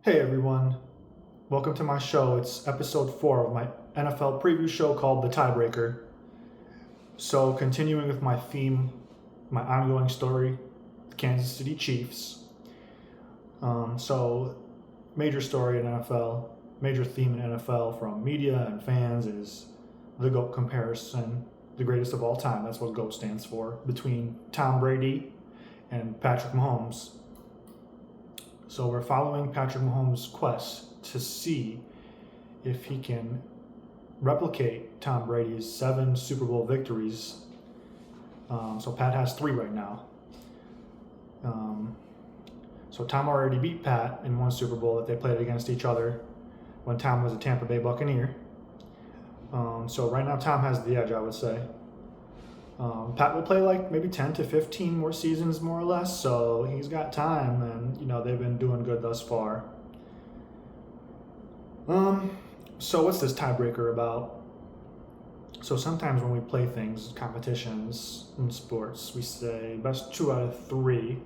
Hey everyone, welcome to my show. It's episode 4 of my NFL preview show called The Tiebreaker. So, continuing with my theme, my ongoing story, the Kansas City Chiefs. Major story in NFL, major theme in NFL from media and fans is the GOAT comparison, the greatest of all time. That's what GOAT stands for, between Tom Brady and Patrick Mahomes. So we're following Patrick Mahomes' quest to see if he can replicate Tom Brady's 7 Super Bowl victories. So Pat has 3 right now. So Tom already beat Pat in one Super Bowl that they played against each other when Tom was a Tampa Bay Buccaneer. So right now Tom has the edge, I would say. Pat will play like maybe 10 to 15 more seasons, more or less, so he's got time, and they've been doing good thus far. So what's this tiebreaker about? So sometimes when we play things, competitions in sports, we say best 2 out of 3.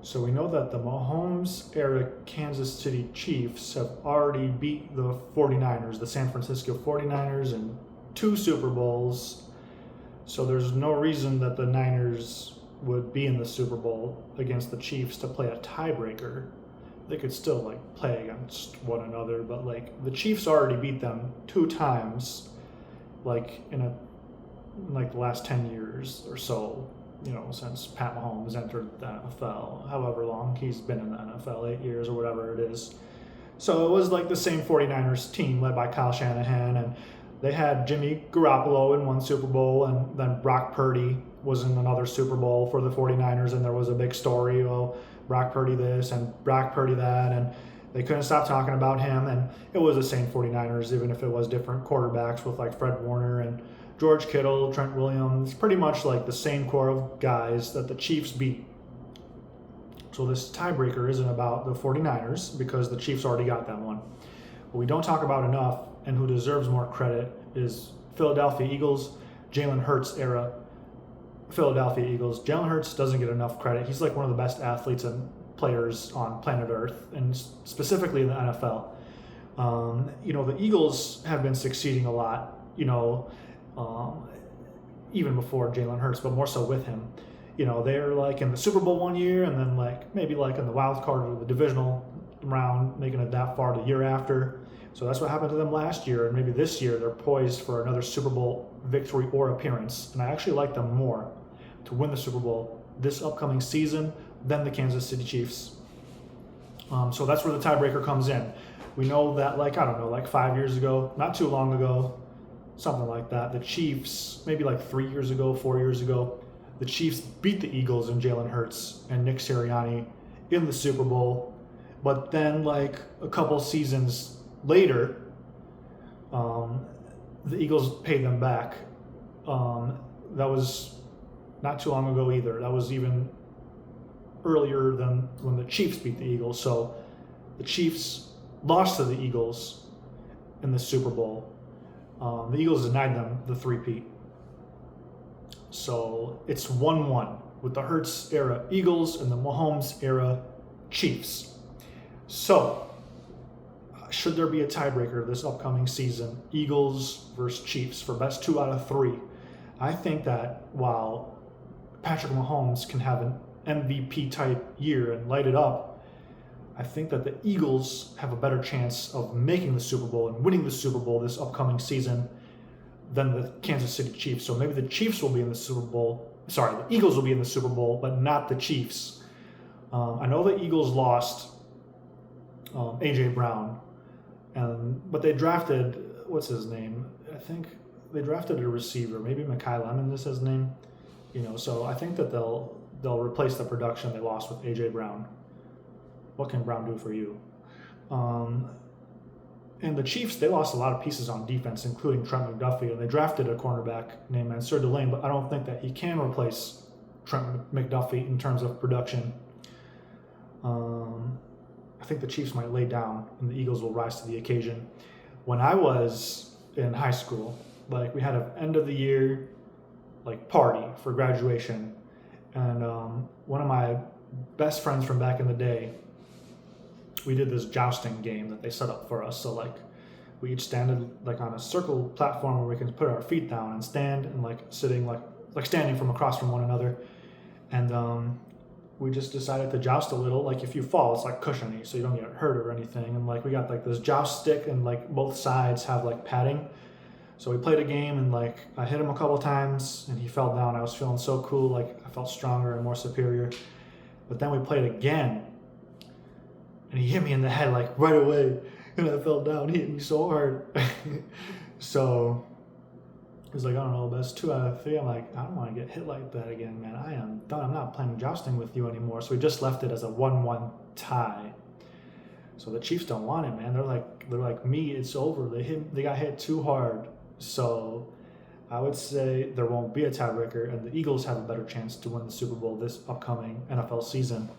So we know that the Mahomes era Kansas City Chiefs have already beat the 49ers, the San Francisco 49ers, in 2 Super Bowls. So there's no reason that the Niners would be in the Super Bowl against the Chiefs to play a tiebreaker. They could still play against one another, but the Chiefs already beat them 2 times, in the last 10 years or so, since Pat Mahomes entered the NFL. However long he's been in the NFL, 8 years or whatever it is. So it was the same 49ers team led by Kyle Shanahan, and they had Jimmy Garoppolo in one Super Bowl, and then Brock Purdy was in another Super Bowl for the 49ers, and there was a big story, Brock Purdy this and Brock Purdy that, and they couldn't stop talking about him, and it was the same 49ers, even if it was different quarterbacks with Fred Warner and George Kittle, Trent Williams, pretty much the same core of guys that the Chiefs beat. So this tiebreaker isn't about the 49ers because the Chiefs already got that one. What we don't talk about enough, and who deserves more credit, is Philadelphia Eagles, Jalen Hurts era Philadelphia Eagles. Jalen Hurts doesn't get enough credit. He's one of the best athletes and players on planet Earth, and specifically in the NFL. The Eagles have been succeeding a lot, even before Jalen Hurts, but more so with him. They're in the Super Bowl one year, and then maybe in the wild card or the divisional round, making it that far the year after. So that's what happened to them last year, and maybe this year they're poised for another Super Bowl victory or appearance. And I actually like them more to win the Super Bowl this upcoming season than the Kansas City Chiefs. So that's where the tiebreaker comes in. We know that 5 years ago, not too long ago, something like that, the Chiefs, maybe 3 years ago, 4 years ago, the Chiefs beat the Eagles and Jalen Hurts and Nick Sirianni in the Super Bowl. But then a couple seasons later, the Eagles paid them back. That was not too long ago either. That was even earlier than when the Chiefs beat the Eagles. So the Chiefs lost to the Eagles in the Super Bowl. The Eagles denied them the three-peat. So it's 1-1 with the Hurts era Eagles and the Mahomes era Chiefs. So should there be a tiebreaker this upcoming season, Eagles versus Chiefs, for best 2 out of 3? I think that while Patrick Mahomes can have an MVP type year and light it up, I think that the Eagles have a better chance of making the Super Bowl and winning the Super Bowl this upcoming season than the Kansas City Chiefs. So maybe the Chiefs will be in the Super Bowl. Sorry, the Eagles will be in the Super Bowl, but not the Chiefs. I know the Eagles lost A.J. Brown, but they drafted, what's his name? I think they drafted a receiver, maybe Mekhi Lemon is his name. So I think that they'll replace the production they lost with A.J. Brown. What can Brown do for you? And the Chiefs, they lost a lot of pieces on defense, including Trent McDuffie, and they drafted a cornerback named Mansour Delane, but I don't think that he can replace Trent McDuffie in terms of production. I think the Chiefs might lay down, and the Eagles will rise to the occasion. When I was in high school, we had an end of the year party for graduation, and one of my best friends from back in the day we did this jousting game that they set up for us. So like we each standed like on a circle platform where we can put our feet down and stand, and like sitting like standing from across from one another. And we just decided to joust a little. Like if you fall, it's like cushiony, so you don't get hurt or anything. And like we got like this joust stick, and like both sides have like padding. So we played a game, and like I hit him a couple times and he fell down. I was feeling so cool, like I felt stronger and more superior. But then we played again, and he hit me in the head like right away, and I fell down. He hit me so hard. So he was like, I don't know, best 2 out of 3. I'm like, I don't want to get hit like that again, man. I am done. I'm not playing jousting with you anymore. So we just left it as a 1-1 tie. So the Chiefs don't want it, man. They're like me. It's over. They got hit too hard. So I would say there won't be a tiebreaker, and the Eagles have a better chance to win the Super Bowl this upcoming NFL season.